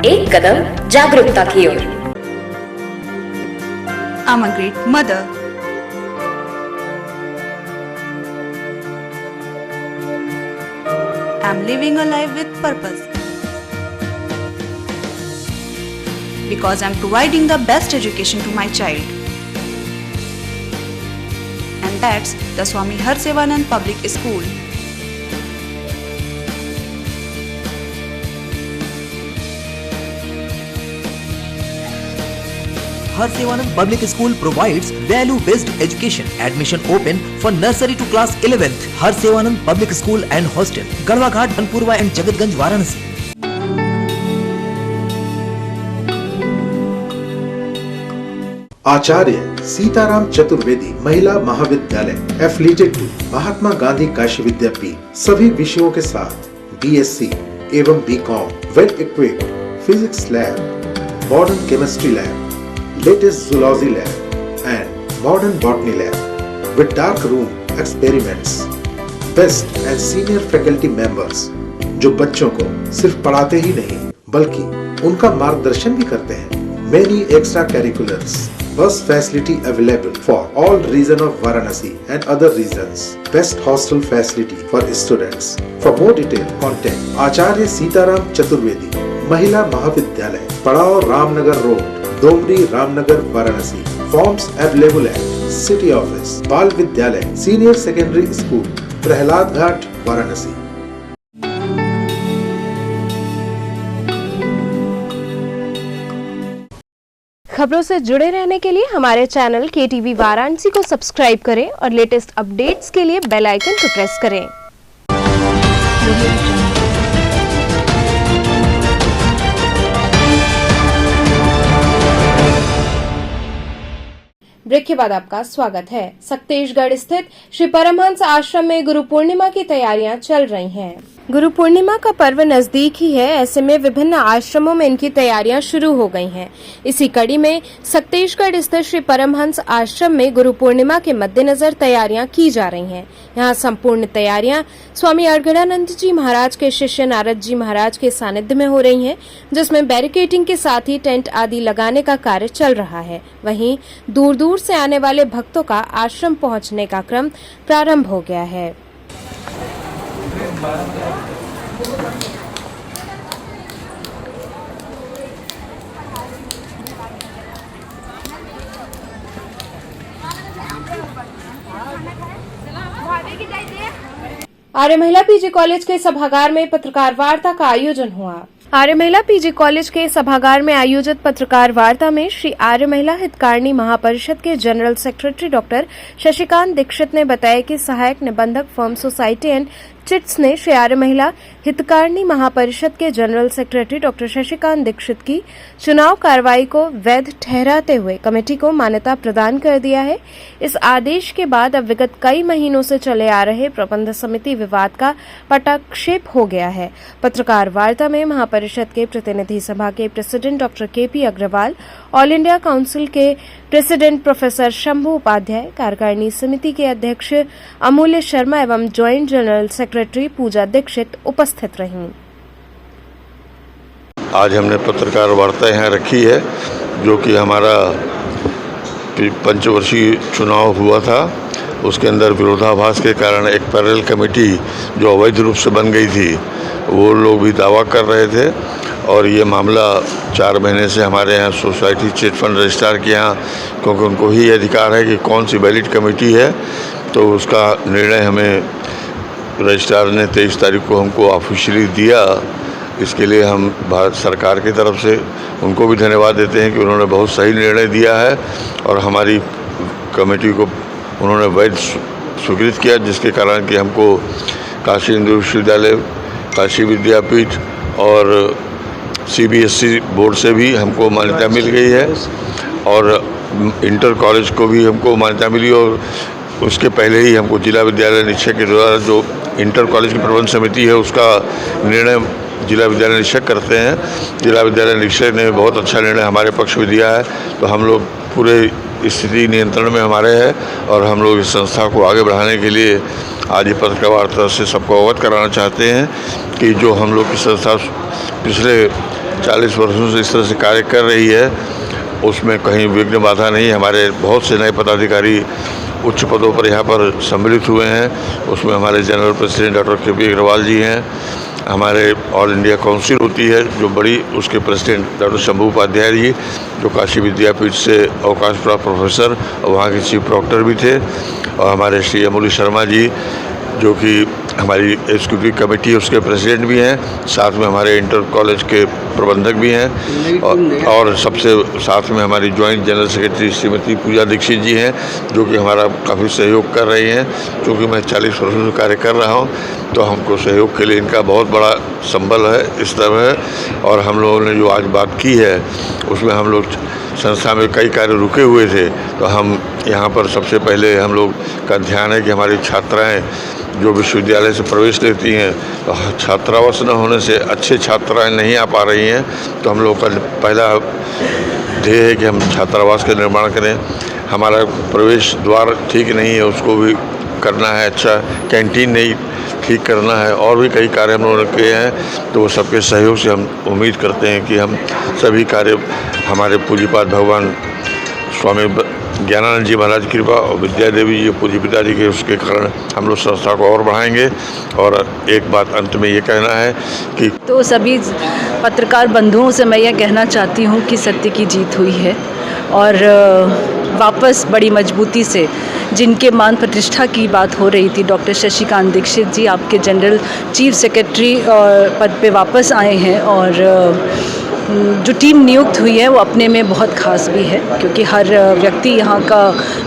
एक कदम जागरूकता की ओर। I'm a great mother. I'm living a life with purpose. Because I'm providing the best education to my child. And that's the Swami Harsevanand Public School. Harsevanand Public School provides value-based education. Admission open for nursery to class 11th. Harsevanand Public School and Hostel, Garwa Ghat, Banpurwa and Jagatganj, Varanasi. Acharya Sitaram Chaturvedi Mahila Mahavidyalaya affiliated to Mahatma Gandhi Kashi Vidyapith सभी विषयों के साथ BSc एवं BCom, well equipped physics lab, modern chemistry lab, latest zoology lab and modern botany lab with dark room experiments, best and senior faculty members जो बच्चों को सिर्फ पढ़ाते ही नहीं बल्कि उनका मार्गदर्शन भी करते हैं। Many extracurriculars, bus facility available for all region of Varanasi and other regions. Best hostel facility for students. For more detail, contact Acharya Sitaram Chaturvedi, Mahila Mahavidyalay, Padao Ramnagar Road, Domri Ramnagar, Varanasi. Forms available at City Office, Bal Vidyalay, Senior Secondary School, Prahlad Ghat, Varanasi. खबरों से जुड़े रहने के लिए हमारे channel KTV Varanasi को subscribe करें और लेटेस्ट अपडेट्स के लिए बेल आइकन को प्रेस करें। ब्रेक के बाद आपका स्वागत है। सक्तेशगढ़ स्थित श्री परमहंस आश्रम में गुरु पूर्णिमा की तैयारियां चल रही हैं। गुरु पूर्णिमा का पर्व नजदीक ही है, ऐसे में विभिन्न आश्रमों में इनकी तैयारियां शुरू हो गई हैं। इसी कड़ी में सक्तेशगढ़ स्थित श्री परमहंस आश्रम में गुरु पूर्णिमा के मद्देनजर तैयारियां की जा रही हैं। यहां संपूर्ण तैयारियां स्वामी अर्गणानंद जी महाराज के शिष्य नारद जी महाराज के सानिध्य में हो रही हैं, जिसमें बैरिकेडिंग के साथ ही टेंट आदि लगाने का कार्य चल रहा है। वहीं दूर दूर से आने वाले भक्तों का आश्रम पहुंचने का क्रम प्रारंभ हो गया है। आर्य महिला पीजी कॉलेज के सभागार में पत्रकार वार्ता का आयोजन हुआ। आर्य महिला पीजी कॉलेज के सभागार में आयोजित पत्रकार वार्ता में श्री आर्य महिला हितकारिणी महापरिषद के general secretary doctor Shashikant Dixit ने बताया कि सहायक निबंधक फर्म सोसाइटी एंड चिट्स ने श्री आर्य महिला हितकारिणी महापरिषद के general secretary doctor Shashikant Dixit की चुनाव कार्रवाई को वैध ठहराते हुए कमेटी को मान्यता प्रदान कर दिया है। इस आदेश के बाद अब विगत कई महीनों से चले आ रहे प्रबंध समिति विवाद का पटाक्षेप हो गया है। पत्रकार वार्ता में महापरिषद के प्रतिनिधि सभा के president doctor KP Agarwal, all India council के प्रेसिडेंट प्रोफेसर शंभू उपाध्याय, कार्यकारिणी समिति के अध्यक्ष अमूल्य शर्मा एवं joint general secretary Pooja Dixit उपस्थित रहीं। आज हमने पत्रकार वार्ता यहाँ रखी है, जो कि हमारा पंचवर्षीय चुनाव हुआ था, उसके अंदर विरोधाभास के कारण एक पैरेलल कमेटी जो अवैध रूप से बन गई थी, वो लोग भी दावा कर रहे थे और ये मामला 4 महीने से हमारे यहाँ सोसाइटी चिट फंड रजिस्ट्रार के यहाँ, क्योंकि उनको ही अधिकार है कि कौन सी वैलिड कमेटी है, तो उसका निर्णय हमें रजिस्ट्रार ने 23 तारीख को हमको ऑफिशियली दिया। इसके लिए हम भारत सरकार की तरफ से उनको भी धन्यवाद देते हैं कि उन्होंने बहुत सही निर्णय दिया है और हमारी कमेटी को उन्होंने वैध स्वीकृत किया, जिसके कारण कि हमको काशी हिंदू विश्वविद्यालय, काशी विद्यापीठ और CBSE बोर्ड से भी हमको मान्यता मिल गई है और इंटर कॉलेज को भी हमको मान्यता मिली। और उसके पहले ही हमको जिला विद्यालय निरीक्षक के द्वारा जो इंटर कॉलेज की प्रबंध समिति है उसका निर्णय जिला विद्यालय निरीक्षक करते हैं। जिला विद्यालय निरीक्षक ने बहुत अच्छा निर्णय हमारे पक्ष में दिया है, तो हम लोग पूरे स्थिति नियंत्रण में हमारे है और हम लोग इस संस्था को आगे बढ़ाने के लिए आज ये पत्रकार वार्ता से सबको अवगत कराना चाहते हैं कि जो हम लोग की संस्था पिछले 40 वर्षों से इस तरह से कार्य कर रही है उसमें कहीं विघ्न बाधा नहीं। हमारे बहुत से नए पदाधिकारी उच्च पदों पर यहाँ पर सम्मिलित हुए हैं। उसमें हमारे general president doctor KP Agarwal ji हैं, हमारे ऑल इंडिया काउंसिल होती है जो बड़ी, उसके प्रेसिडेंट डॉक्टर शंभू उपाध्याय जी जो काशी विद्यापीठ से अवकाश प्राप्त प्रोफेसर और वहाँ के चीफ डॉक्टर भी थे, और हमारे श्री अमूल्य शर्मा जी जो कि हमारी एग्जीक्यूटिव कमेटी उसके प्रेसिडेंट भी हैं, साथ में हमारे इंटर कॉलेज के प्रबंधक भी हैं, और सबसे साथ में हमारी ज्वाइंट जनरल सेक्रेटरी श्रीमती पूजा दीक्षित जी हैं जो कि हमारा काफ़ी सहयोग कर रही हैं। क्योंकि मैं 40 वर्षों से कार्य कर रहा हूं, तो हमको सहयोग के लिए इनका बहुत बड़ा संबल है, इस तरह है। और हम लोगों ने जो आज बात की है उसमें हम लोग संस्था में कई कार्य रुके हुए थे, तो हम यहाँ पर सबसे पहले हम लोग का ध्यान है कि हमारी छात्राएँ जो विश्वविद्यालय से प्रवेश लेती हैं, तो छात्रावास न होने से अच्छे छात्राएं नहीं आ पा रही हैं, तो हम लोग का पहला ध्येय है कि हम छात्रावास का निर्माण करें। हमारा प्रवेश द्वार ठीक नहीं है, उसको भी करना है, अच्छा कैंटीन नहीं ठीक करना है, और भी कई कार्य हम लोगों ने किए हैं। तो वो सबके सहयोग से हम उम्मीद करते हैं कि हम सभी कार्य हमारे पूज्यपाद भगवान स्वामी ज्ञानानंद जी महाराज की कृपा और विद्या देवी जी पूज्य पिताजी के उसके कारण हम लोग संस्था को और बढ़ाएंगे। और एक बात अंत में ये कहना है कि तो सभी पत्रकार बंधुओं से मैं ये कहना चाहती हूँ कि सत्य की जीत हुई है और वापस बड़ी मजबूती से जिनके मान प्रतिष्ठा की बात हो रही थी, डॉक्टर शशिकांत दीक्षित जी आपके जनरल चीफ सेक्रेटरी पद पे वापस आए हैं। और जो टीम नियुक्त हुई है वो अपने में बहुत खास भी है, क्योंकि हर व्यक्ति यहाँ का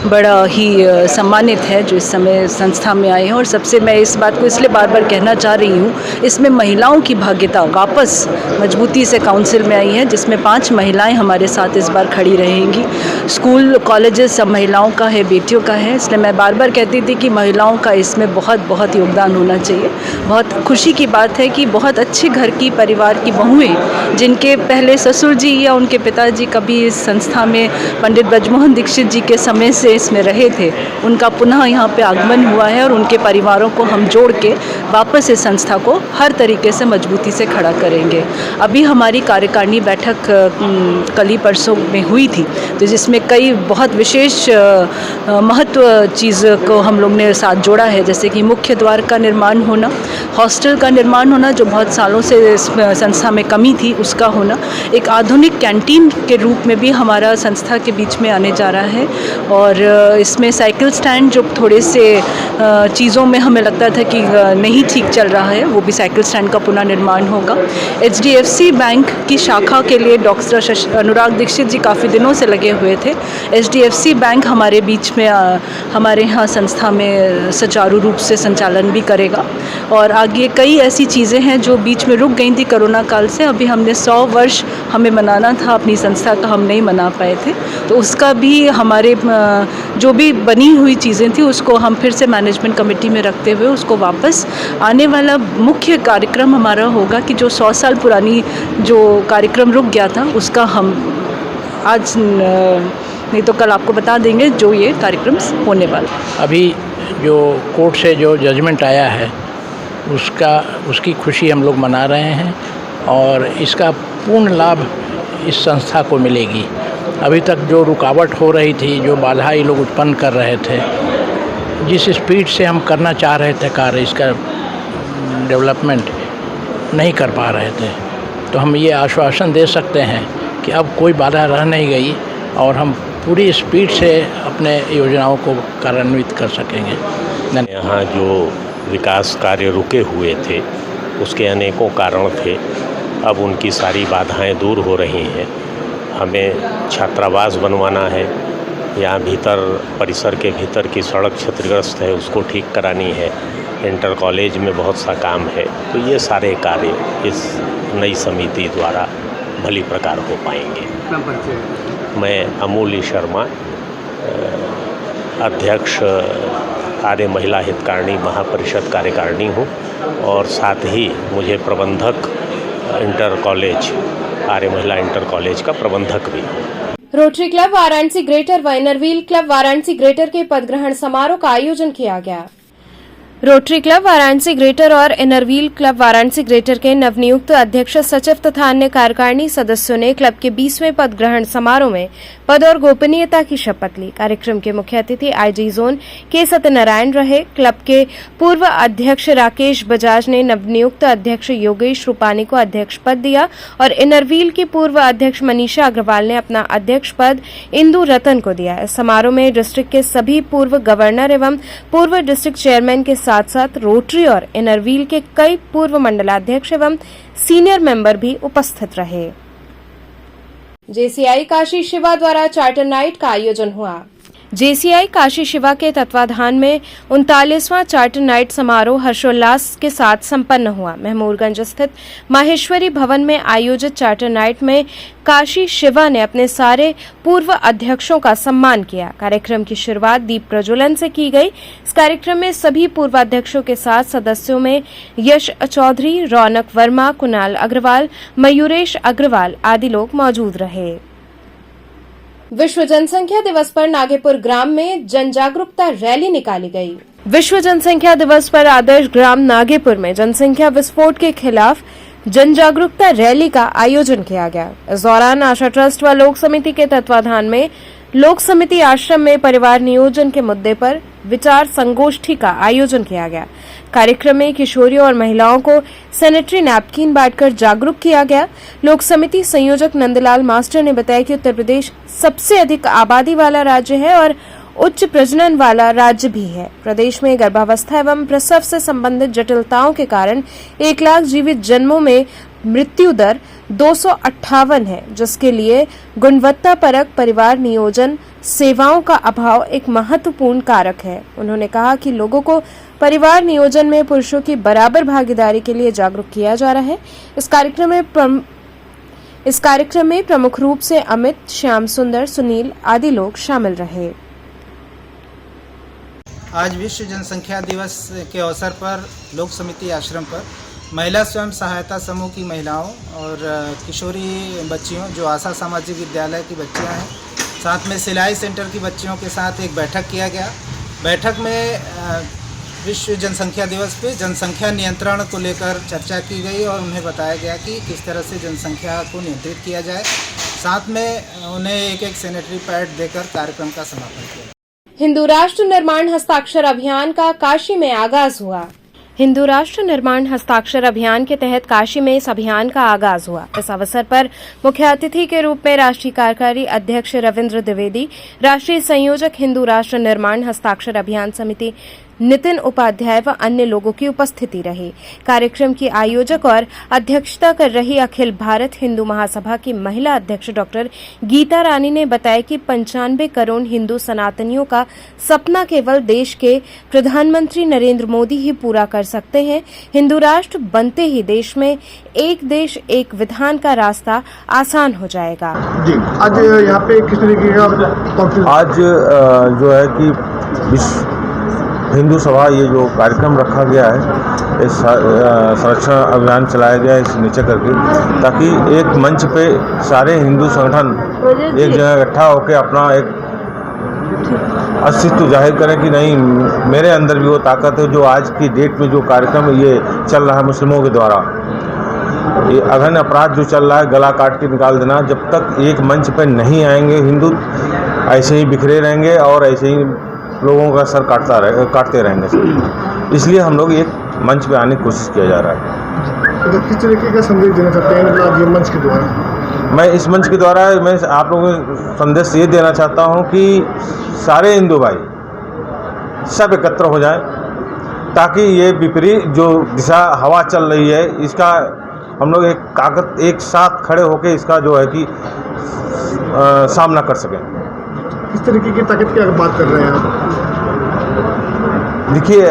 बड़ा ही सम्मानित है जो इस समय संस्था में आए हैं। और सबसे मैं इस बात को इसलिए बार बार कहना चाह रही हूँ, इसमें महिलाओं की भाग्यता वापस मजबूती से काउंसिल में आई है, जिसमें 5 महिलाएं हमारे साथ इस बार खड़ी रहेंगी। स्कूल कॉलेजेस सब महिलाओं का है, बेटियों का है, इसलिए मैं बार बार कहती थी कि महिलाओं का इसमें बहुत बहुत योगदान होना चाहिए। बहुत खुशी की बात है कि बहुत अच्छे घर की परिवार की बहुएँ जिनके पहले ससुर जी या उनके पिताजी कभी इस संस्था में पंडित ब्रजमोहन दीक्षित जी के समय से इसमें रहे थे, उनका पुनः यहाँ पे आगमन हुआ है और उनके परिवारों को हम जोड़ के वापस इस संस्था को हर तरीके से मजबूती से खड़ा करेंगे। अभी हमारी कार्यकारिणी बैठक कल ही परसों में हुई थी, तो जिसमें कई बहुत विशेष महत्व चीज़ को हम लोग ने साथ जोड़ा है, जैसे कि मुख्य द्वार का निर्माण होना, हॉस्टल का निर्माण होना जो बहुत सालों से इस संस्था में कमी थी उसका होना, एक आधुनिक कैंटीन के रूप में भी हमारा संस्था के बीच में आने जा रहा है। और इसमें साइकिल स्टैंड जो थोड़े से चीज़ों में हमें लगता था कि नहीं ठीक चल रहा है, वो भी साइकिल स्टैंड का पुनः निर्माण होगा। HDFC बैंक की शाखा के लिए डॉक्टर अनुराग दीक्षित जी काफ़ी दिनों से लगे हुए थे। HDFC बैंक हमारे बीच में हमारे यहाँ संस्था में सुचारू रूप से संचालन भी करेगा। और आगे कई ऐसी चीज़ें हैं जो बीच में रुक गई थी कोरोना काल से। अभी हमने 100 वर्ष हमें मनाना था अपनी संस्था का, हम नहीं मना पाए थे, तो उसका भी हमारे जो भी बनी हुई चीज़ें थी उसको हम फिर से मैनेजमेंट कमेटी में रखते हुए उसको वापस आने वाला मुख्य कार्यक्रम हमारा होगा कि जो 100 साल पुरानी जो कार्यक्रम रुक गया था उसका हम आज नहीं तो कल आपको बता देंगे जो ये कार्यक्रम होने वाला। अभी जो कोर्ट से जो जजमेंट आया है उसकी खुशी हम लोग मना रहे हैं और इसका पूर्ण लाभ इस संस्था को मिलेगी। अभी तक जो रुकावट हो रही थी, जो बाधा ये लोग उत्पन्न कर रहे थे, जिस स्पीड से हम करना चाह रहे थे कार्य, इसका डेवलपमेंट नहीं कर पा रहे थे, तो हम ये आश्वासन दे सकते हैं कि अब कोई बाधा रह नहीं गई और हम पूरी स्पीड से अपने योजनाओं को कार्यान्वित कर सकेंगे। यहाँ जो विकास कार्य रुके हुए थे उसके अनेकों कारण थे, अब उनकी सारी बाधाएं दूर हो रही हैं। हमें छात्रावास बनवाना है, यहाँ भीतर परिसर के भीतर की सड़क क्षतिग्रस्त है उसको ठीक करानी है, इंटर कॉलेज में बहुत सा काम है। तो ये सारे कार्य इस नई समिति द्वारा भली प्रकार हो पाएंगे। मैं अमूल्य शर्मा, अध्यक्ष आर्य महिला हितकारिणी महापरिषद कार्यकारिणी हूँ और साथ ही मुझे प्रबंधक इंटर कॉलेज आर्य महिला इंटर कॉलेज का प्रबंधक भी हूँ। रोटरी क्लब वाराणसी ग्रेटर व इनरव्हील क्लब वाराणसी ग्रेटर के पदग्रहण समारोह का आयोजन किया गया। रोटरी क्लब वाराणसी ग्रेटर और इनरव्हील क्लब वाराणसी ग्रेटर के नवनियुक्त अध्यक्ष सचिव तथा अन्य कार्यकारिणी सदस्यों ने क्लब के 20वें पद ग्रहण समारोह में पद और गोपनीयता की शपथ ली। कार्यक्रम के मुख्य अतिथि आईजी जोन के सत्यनारायण रहे। क्लब के पूर्व अध्यक्ष राकेश बजाज ने नवनियुक्त अध्यक्ष योगेश रूपानी को अध्यक्ष पद दिया और इनरव्हील की पूर्व अध्यक्ष मनीषा अग्रवाल ने अपना अध्यक्ष पद इंदु रतन को दिया। इस समारोह में डिस्ट्रिक्ट के सभी पूर्व गवर्नर एवं पूर्व डिस्ट्रिक्ट चेयरमैन के साथ साथ रोटरी और इनरव्हील के कई पूर्व मंडलाध्यक्ष एवं सीनियर मेंबर भी उपस्थित रहे। जेसीआई काशी शिवा द्वारा चार्टर नाइट का आयोजन हुआ। जेसीआई काशी शिवा के तत्वाधान में 39वां चार्टर नाइट समारोह हर्षोल्लास के साथ संपन्न हुआ। महमूरगंज स्थित माहेश्वरी भवन में आयोजित चार्टर नाइट में काशी शिवा ने अपने सारे पूर्व अध्यक्षों का सम्मान किया। कार्यक्रम की शुरुआत दीप प्रज्वलन से की गई। इस कार्यक्रम में सभी पूर्व अध्यक्षों के साथ सदस्यों में यश चौधरी, रौनक वर्मा, कुणाल अग्रवाल, मयूरेश अग्रवाल आदि लोग मौजूद रहे। विश्व जनसंख्या दिवस पर नागेपुर ग्राम में जन जागरूकता रैली निकाली गई। विश्व जनसंख्या दिवस पर आदर्श ग्राम नागेपुर में जनसंख्या विस्फोट के खिलाफ जन जागरूकता रैली का आयोजन किया गया। इस दौरान आशा ट्रस्ट व लोक समिति के तत्वाधान में लोक समिति आश्रम में परिवार नियोजन के मुद्दे पर विचार संगोष्ठी का आयोजन किया गया। कार्यक्रम में किशोरियों और महिलाओं को सैनिटरी नैपकिन बांटकर जागरूक किया गया। लोक समिति संयोजक नंदलाल मास्टर ने बताया कि उत्तर प्रदेश सबसे अधिक आबादी वाला राज्य है और उच्च प्रजनन वाला राज्य भी है। प्रदेश में गर्भावस्था एवं प्रसव से संबंधित जटिलताओं के कारण 1 लाख जीवित जन्मों में मृत्यु दर 258 है, जिसके लिए गुणवत्तापरक परिवार नियोजन सेवाओं का अभाव एक महत्वपूर्ण कारक है। उन्होंने कहा कि लोगों को परिवार नियोजन में पुरुषों की बराबर भागीदारी के लिए जागरूक किया जा रहा है। इस कार्यक्रम में प्रमुख रूप से अमित, श्याम सुंदर, सुनील आदि लोग शामिल रहे। आज विश्व जनसंख्या दिवस के अवसर पर लोक समिति आश्रम पर महिला स्वयं सहायता समूह की महिलाओं और किशोरी बच्चियों जो आशा सामाजिक विद्यालय की बच्चियां हैं, साथ में सिलाई सेंटर की बच्चियों के साथ एक बैठक किया गया। बैठक में विश्व जनसंख्या दिवस पे जनसंख्या नियंत्रण को लेकर चर्चा की गई और उन्हें बताया गया कि किस तरह से जनसंख्या को नियंत्रित किया जाए। साथ में उन्हें एक सैनिटरी पैड देकर कार्यक्रम का समापन किया। हिंदू राष्ट्र निर्माण हस्ताक्षर अभियान का काशी में आगाज हुआ। हिंदू राष्ट्र निर्माण हस्ताक्षर अभियान के तहत काशी में इस अभियान का आगाज हुआ। इस अवसर पर मुख्य अतिथि के रूप में राष्ट्रीय कार्यकारी अध्यक्ष रविंद्र द्विवेदी, राष्ट्रीय संयोजक हिंदू राष्ट्र निर्माण हस्ताक्षर अभियान समिति नितिन उपाध्याय व अन्य लोगों की उपस्थिति रही। कार्यक्रम की आयोजक और अध्यक्षता कर रही अखिल भारत हिंदू महासभा की महिला अध्यक्ष डॉक्टर गीता रानी ने बताया कि 95 करोड़ हिंदू सनातनियों का सपना केवल देश के प्रधानमंत्री नरेंद्र मोदी ही पूरा कर सकते हैं। हिंदू राष्ट्र बनते ही देश में एक देश एक विधान का रास्ता आसान हो जाएगा। जी, आज यहाँ पे किस तरीके का आज जो है कि विश्व हिंदू सभा ये जो कार्यक्रम रखा गया है, इस संरक्षण अभियान चलाया गया है इस नीचे करके, ताकि एक मंच पे सारे हिंदू संगठन एक जगह इकट्ठा होकर अपना एक अस्तित्व जाहिर करें कि नहीं, मेरे अंदर भी वो ताकत है जो आज की डेट में जो कार्यक्रम ये चल रहा है मुस्लिमों के द्वारा, ये अघन अपराध जो चल रहा है, गला काट के निकाल देना, जब तक एक मंच पे नहीं आएंगे हिंदू ऐसे ही बिखरे रहेंगे और ऐसे ही लोगों का सर काटते रहेंगे। इसलिए हम लोग एक मंच पे आने की कोशिश किया जा रहा है। तो किस तरीके का संदेश देना चाहते हैं मतलब ये मंच के द्वारा? मैं इस मंच के द्वारा मैं आप लोगों को संदेश ये देना चाहता हूँ कि सारे हिंदू भाई सब एकत्र हो जाएं ताकि ये विपरीत जो दिशा हवा चल रही है इसका हम लोग एक साथ खड़े होकर इसका जो है कि सामना कर सकें। किस तरीके की ताकत की बात कर रहे हैं आप? देखिए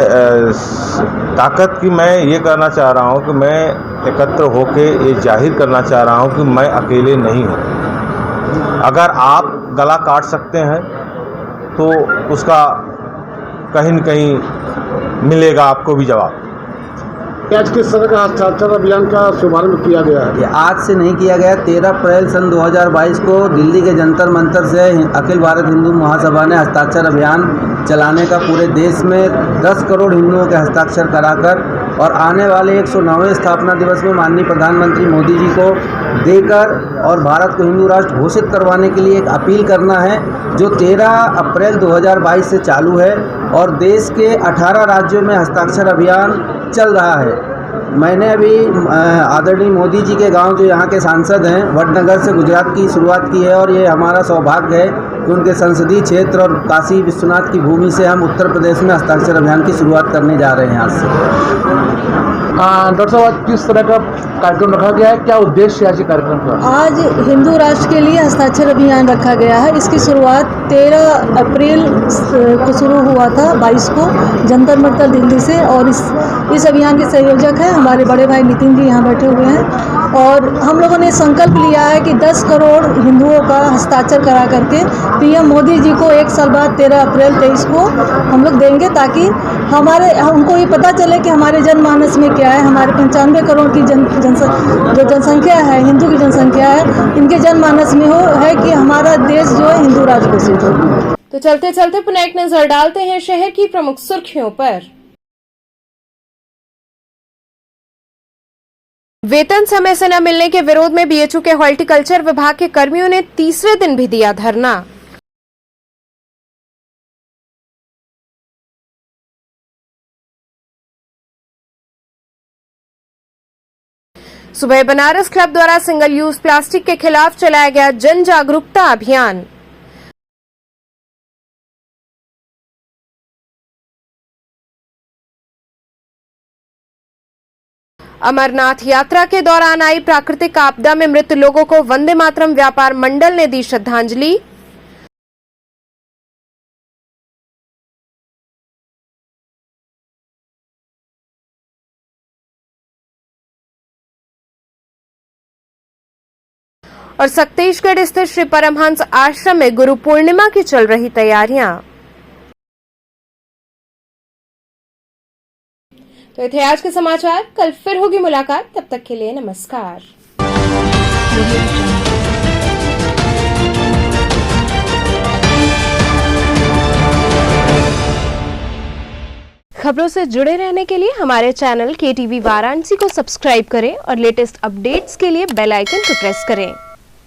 ताकत की मैं ये करना चाह रहा हूँ कि मैं एकत्र होके ये जाहिर करना चाह रहा हूँ कि मैं अकेले नहीं हूँ। अगर आप गला काट सकते हैं तो उसका कहीं न कहीं मिलेगा आपको भी जवाब। आज किस तरह का हस्ताक्षर अभियान का शुभारंभ किया गया है? ये आज से नहीं किया गया। 13 अप्रैल सन 2022 को दिल्ली के जंतर मंतर से अखिल भारत हिंदू महासभा ने हस्ताक्षर अभियान चलाने का पूरे देश में 10 करोड़ हिंदुओं के हस्ताक्षर कराकर और आने वाले 109वें स्थापना दिवस में माननीय प्रधानमंत्री मोदी जी को देकर और भारत को हिंदू राष्ट्र घोषित करवाने के लिए एक अपील करना है जो 13 अप्रैल 2022 से चालू है और देश के 18 राज्यों में हस्ताक्षर अभियान चल रहा है। मैंने अभी आदरणीय मोदी जी के गांव जो यहाँ के सांसद हैं वडनगर से गुजरात की शुरुआत की है और ये हमारा सौभाग्य है कि उनके संसदीय क्षेत्र और काशी विश्वनाथ की भूमि से हम उत्तर प्रदेश में हस्ताक्षर अभियान की शुरुआत करने जा रहे हैं आज से। डॉक्टर साहब किस तरह का कार्यक्रम रखा गया है, क्या उद्देश्य है आज कार्यक्रम का? आज हिंदू राष्ट्र के लिए हस्ताक्षर अभियान रखा गया है। इसकी शुरुआत 13 अप्रैल को शुरू हुआ था 22 को जंतर मंतर दिल्ली से और इस अभियान के संयोजक हैं हमारे बड़े भाई नितिन जी यहाँ बैठे हुए हैं और हम लोगों ने संकल्प लिया है कि 10 करोड़ हिंदुओं का हस्ताक्षर करा करके पीएम मोदी जी को 1 साल बाद 13 अप्रैल 23 को हम लोग देंगे ताकि उनको ये पता चले कि हमारे जनमानस में क्या है। हमारे 95 करोड़ की जो जनसंख्या है हिंदू की जनसंख्या है इनके जनमानस में है कि हमारा देश जो है हिंदू राष्ट्र घोषित हो। तो चलते चलते पुनः एक नजर डालते हैं शहर की प्रमुख सुर्खियों पर। वेतन समय से न मिलने के विरोध में बीएचयू के हॉर्टिकल्चर विभाग के कर्मियों ने तीसरे दिन भी दिया धरना। सुबह बनारस क्लब द्वारा सिंगल यूज प्लास्टिक के खिलाफ चलाया गया जन जागरूकता अभियान। अमरनाथ यात्रा के दौरान आई प्राकृतिक आपदा में मृत लोगों को वंदे मातरम व्यापार मंडल ने दी श्रद्धांजलि। और सक्तेशगढ़ स्थित श्री परमहंस आश्रम में गुरु पूर्णिमा की चल रही तैयारियां। तो ये थे आज के समाचार। कल फिर होगी मुलाकात, तब तक के लिए नमस्कार। खबरों से जुड़े रहने के लिए हमारे चैनल KTV वाराणसी को सब्सक्राइब करें और लेटेस्ट अपडेट्स के लिए बेल आइकन को प्रेस करें।